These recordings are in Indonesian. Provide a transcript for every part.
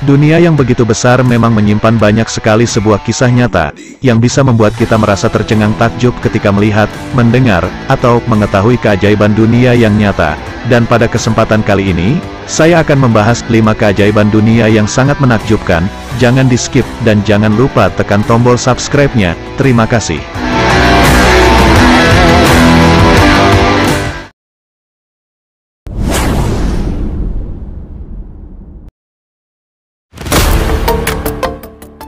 Dunia yang begitu besar memang menyimpan banyak sekali sebuah kisah nyata, yang bisa membuat kita merasa tercengang takjub ketika melihat, mendengar, atau mengetahui keajaiban dunia yang nyata. Dan pada kesempatan kali ini, saya akan membahas 5 keajaiban dunia yang sangat menakjubkan. Jangan di-skip dan jangan lupa tekan tombol subscribe-nya. Terima kasih.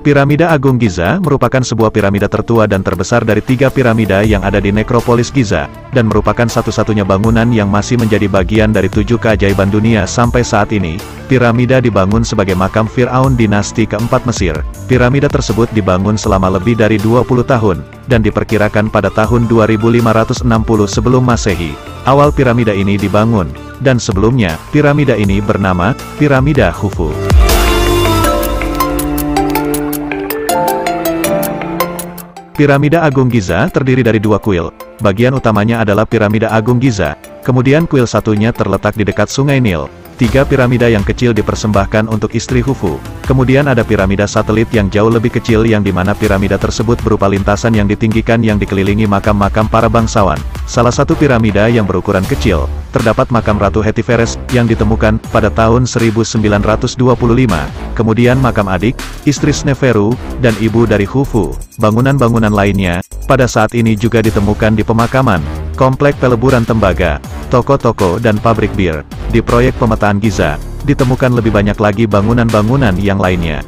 Piramida Agung Giza merupakan sebuah piramida tertua dan terbesar dari 3 piramida yang ada di nekropolis Giza, dan merupakan satu-satunya bangunan yang masih menjadi bagian dari 7 keajaiban dunia sampai saat ini. Piramida dibangun sebagai makam Fir'aun dinasti keempat Mesir. Piramida tersebut dibangun selama lebih dari 20 tahun, dan diperkirakan pada tahun 2560 sebelum Masehi. Awal piramida ini dibangun, dan sebelumnya, piramida ini bernama Piramida Khufu. Piramida Agung Giza terdiri dari 2 kuil. Bagian utamanya adalah Piramida Agung Giza, kemudian kuil satunya terletak di dekat Sungai Nil. 3 piramida yang kecil dipersembahkan untuk istri Khufu. Kemudian ada piramida satelit yang jauh lebih kecil yang dimana piramida tersebut berupa lintasan yang ditinggikan yang dikelilingi makam-makam para bangsawan. Salah satu piramida yang berukuran kecil, terdapat makam Ratu Hetiferes yang ditemukan pada tahun 1925. Kemudian makam adik, istri Sneferu, dan ibu dari Khufu. Bangunan-bangunan lainnya, pada saat ini juga ditemukan di pemakaman, komplek peleburan tembaga, toko-toko dan pabrik bir. Di proyek pemetaan Giza, ditemukan lebih banyak lagi bangunan-bangunan yang lainnya.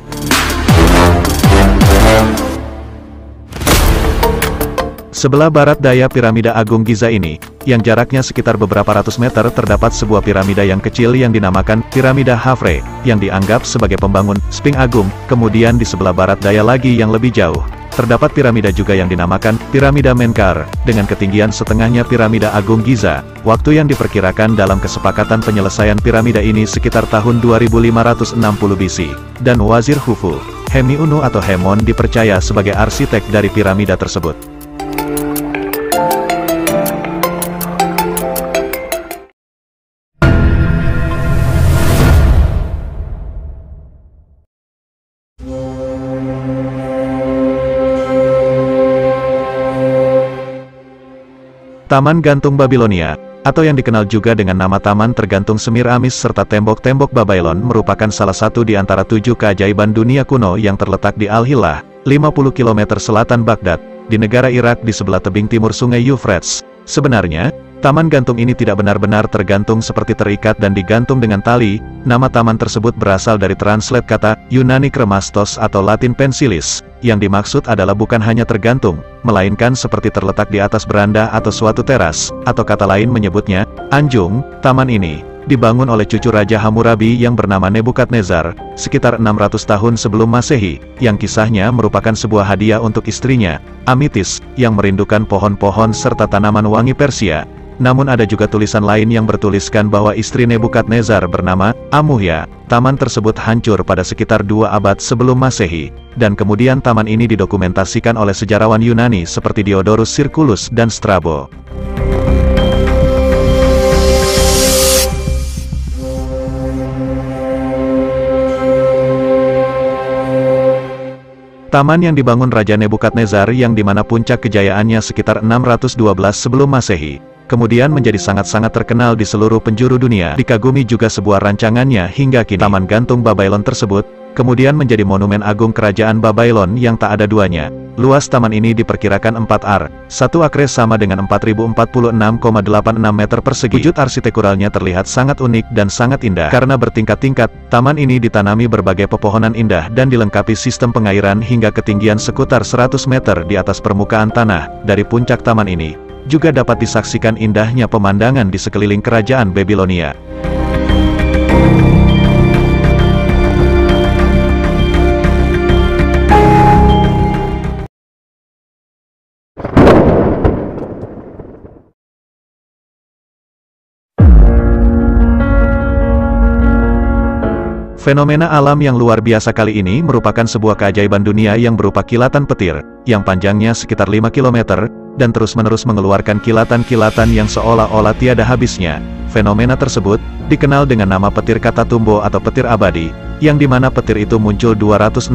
Sebelah barat daya piramida Agung Giza ini, yang jaraknya sekitar beberapa ratus meter, terdapat sebuah piramida yang kecil yang dinamakan Piramida Khafre, yang dianggap sebagai pembangun Sphinx Agung. Kemudian di sebelah barat daya lagi yang lebih jauh, terdapat piramida juga yang dinamakan Piramida Menkaure, dengan ketinggian setengahnya Piramida Agung Giza. Waktu yang diperkirakan dalam kesepakatan penyelesaian piramida ini sekitar tahun 2560 BC. Dan Wazir Khufu, Hemiunu atau Hemon, dipercaya sebagai arsitek dari piramida tersebut. Taman Gantung Babilonia, atau yang dikenal juga dengan nama Taman Tergantung Semiramis serta Tembok-Tembok Babylon, merupakan salah satu di antara 7 keajaiban dunia kuno yang terletak di Al-Hillah, 50 km selatan Baghdad, di negara Irak di sebelah tebing timur Sungai Euphrates. Sebenarnya, taman gantung ini tidak benar-benar tergantung seperti terikat dan digantung dengan tali. Nama taman tersebut berasal dari translate kata Yunani kremastos atau Latin pensilis, yang dimaksud adalah bukan hanya tergantung, melainkan seperti terletak di atas beranda atau suatu teras, atau kata lain menyebutnya anjung. Taman ini dibangun oleh cucu Raja Hammurabi yang bernama Nebukadnezar, sekitar 600 tahun sebelum Masehi, yang kisahnya merupakan sebuah hadiah untuk istrinya, Amitis, yang merindukan pohon-pohon serta tanaman wangi Persia. Namun ada juga tulisan lain yang bertuliskan bahwa istri Nebukadnezar bernama Amuhya. Taman tersebut hancur pada sekitar 2 abad sebelum Masehi, dan kemudian taman ini didokumentasikan oleh sejarawan Yunani seperti Diodorus Siculus dan Strabo. Taman yang dibangun Raja Nebukadnezar yang dimana puncak kejayaannya sekitar 612 sebelum Masehi, kemudian menjadi sangat-sangat terkenal di seluruh penjuru dunia. Dikagumi juga sebuah rancangannya hingga kini. Taman Gantung Babylon tersebut kemudian menjadi monumen agung kerajaan Babylon yang tak ada duanya. Luas taman ini diperkirakan 4 ar. 1 akre sama dengan 4046,86 meter persegi. Wujud arsitekturalnya terlihat sangat unik dan sangat indah. Karena bertingkat-tingkat, taman ini ditanami berbagai pepohonan indah dan dilengkapi sistem pengairan hingga ketinggian sekitar 100 meter di atas permukaan tanah. Dari puncak taman ini juga dapat disaksikan indahnya pemandangan di sekeliling kerajaan Babilonia. Fenomena alam yang luar biasa kali ini merupakan sebuah keajaiban dunia yang berupa kilatan petir, yang panjangnya sekitar 5 km, dan terus-menerus mengeluarkan kilatan-kilatan yang seolah-olah tiada habisnya. Fenomena tersebut dikenal dengan nama petir Katatumbo atau petir abadi, yang dimana petir itu muncul 260-300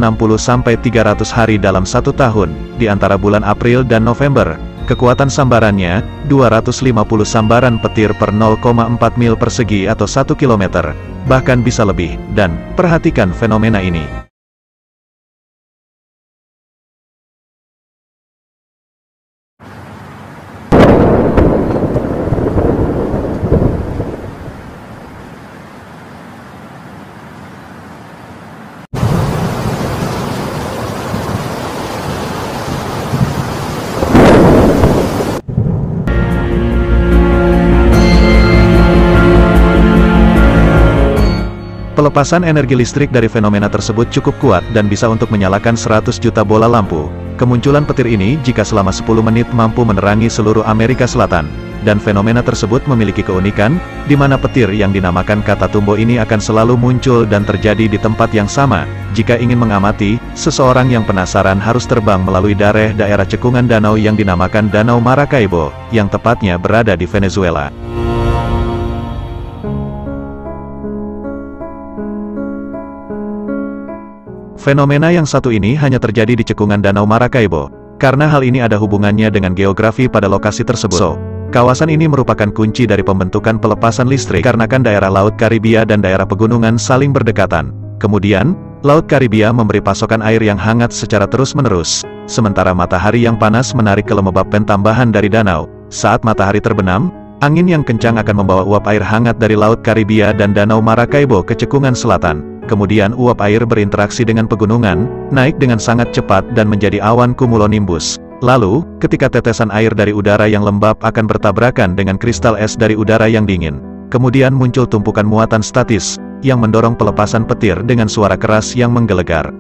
hari dalam satu tahun, di antara bulan April dan November. Kekuatan sambarannya, 250 sambaran petir per 0,4 mil persegi atau 1 km, bahkan bisa lebih, dan, perhatikan fenomena ini. Pelepasan energi listrik dari fenomena tersebut cukup kuat dan bisa untuk menyalakan 100 juta bola lampu. Kemunculan petir ini jika selama 10 menit mampu menerangi seluruh Amerika Selatan. Dan fenomena tersebut memiliki keunikan, di mana petir yang dinamakan Katatumbo ini akan selalu muncul dan terjadi di tempat yang sama. Jika ingin mengamati, seseorang yang penasaran harus terbang melalui daerah cekungan danau yang dinamakan Danau Maracaibo, yang tepatnya berada di Venezuela. Fenomena yang satu ini hanya terjadi di cekungan Danau Maracaibo, karena hal ini ada hubungannya dengan geografi pada lokasi tersebut. Kawasan ini merupakan kunci dari pembentukan pelepasan listrik karena kan daerah Laut Karibia dan daerah pegunungan saling berdekatan. Kemudian, Laut Karibia memberi pasokan air yang hangat secara terus-menerus, sementara matahari yang panas menarik kelembapan tambahan dari danau. Saat matahari terbenam, angin yang kencang akan membawa uap air hangat dari Laut Karibia dan Danau Maracaibo ke cekungan selatan. Kemudian uap air berinteraksi dengan pegunungan, naik dengan sangat cepat dan menjadi awan cumulonimbus. Lalu, ketika tetesan air dari udara yang lembab akan bertabrakan dengan kristal es dari udara yang dingin, kemudian muncul tumpukan muatan statis, yang mendorong pelepasan petir dengan suara keras yang menggelegar.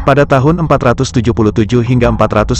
Pada tahun 477 hingga 495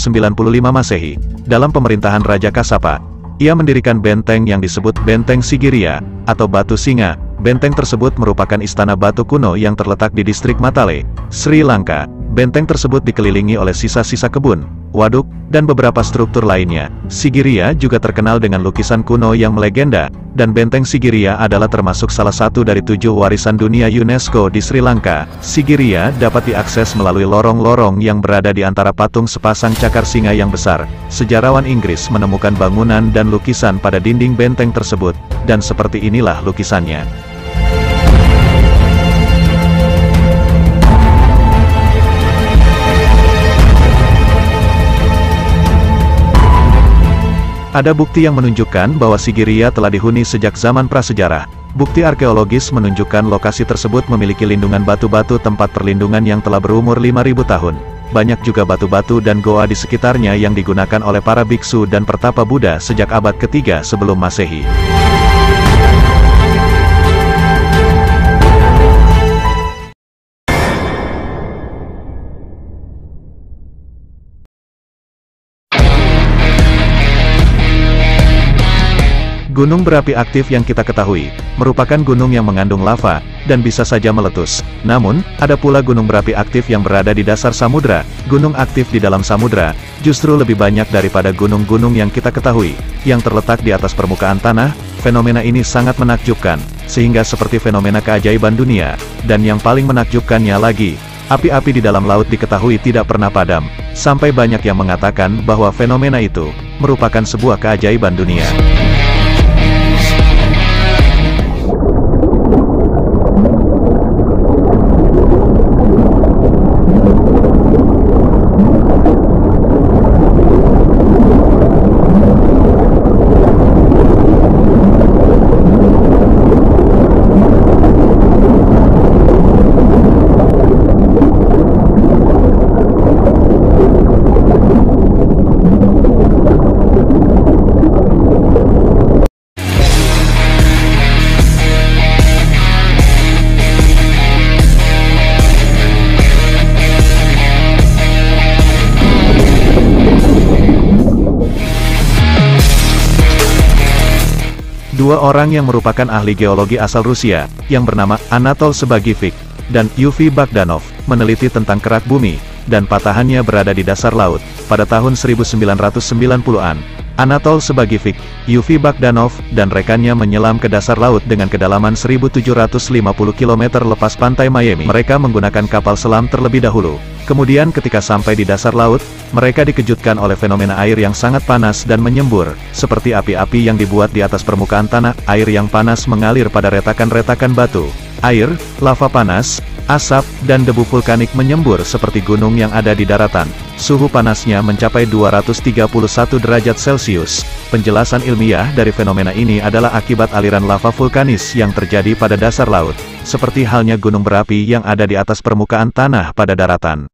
Masehi, dalam pemerintahan Raja Kasapa, ia mendirikan benteng yang disebut Benteng Sigiriya, atau Batu Singa. Benteng tersebut merupakan istana batu kuno yang terletak di distrik Matale, Sri Lanka. Benteng tersebut dikelilingi oleh sisa-sisa kebun, waduk, dan beberapa struktur lainnya. Sigiriya juga terkenal dengan lukisan kuno yang melegenda, dan Benteng Sigiriya adalah termasuk salah satu dari 7 warisan dunia UNESCO di Sri Lanka. Sigiriya dapat diakses melalui lorong-lorong yang berada di antara patung sepasang cakar singa yang besar. Sejarawan Inggris menemukan bangunan dan lukisan pada dinding benteng tersebut, dan seperti inilah lukisannya. Ada bukti yang menunjukkan bahwa Sigiriya telah dihuni sejak zaman prasejarah. Bukti arkeologis menunjukkan lokasi tersebut memiliki lindungan batu-batu tempat perlindungan yang telah berumur 5.000 tahun. Banyak juga batu-batu dan goa di sekitarnya yang digunakan oleh para biksu dan pertapa Buddha sejak abad ke-3 sebelum Masehi. Gunung berapi aktif yang kita ketahui, merupakan gunung yang mengandung lava, dan bisa saja meletus. Namun, ada pula gunung berapi aktif yang berada di dasar samudra. Gunung aktif di dalam samudra, justru lebih banyak daripada gunung-gunung yang kita ketahui, yang terletak di atas permukaan tanah. Fenomena ini sangat menakjubkan, sehingga seperti fenomena keajaiban dunia. Dan yang paling menakjubkannya lagi, api-api di dalam laut diketahui tidak pernah padam, sampai banyak yang mengatakan bahwa fenomena itu merupakan sebuah keajaiban dunia. Dua orang yang merupakan ahli geologi asal Rusia, yang bernama Anatol Sebagivik dan Yuri Bogdanov, meneliti tentang kerak bumi dan patahannya berada di dasar laut. Pada tahun 1990-an, Anatol Sebagivik, Yuri Bogdanov, dan rekannya menyelam ke dasar laut dengan kedalaman 1.750 km lepas pantai Miami. Mereka menggunakan kapal selam terlebih dahulu. Kemudian ketika sampai di dasar laut, mereka dikejutkan oleh fenomena air yang sangat panas dan menyembur, seperti api-api yang dibuat di atas permukaan tanah. Air yang panas mengalir pada retakan-retakan batu. Air, lava panas, asap, dan debu vulkanik menyembur seperti gunung yang ada di daratan. Suhu panasnya mencapai 231 derajat Celcius. Penjelasan ilmiah dari fenomena ini adalah akibat aliran lava vulkanis yang terjadi pada dasar laut, seperti halnya gunung berapi yang ada di atas permukaan tanah pada daratan.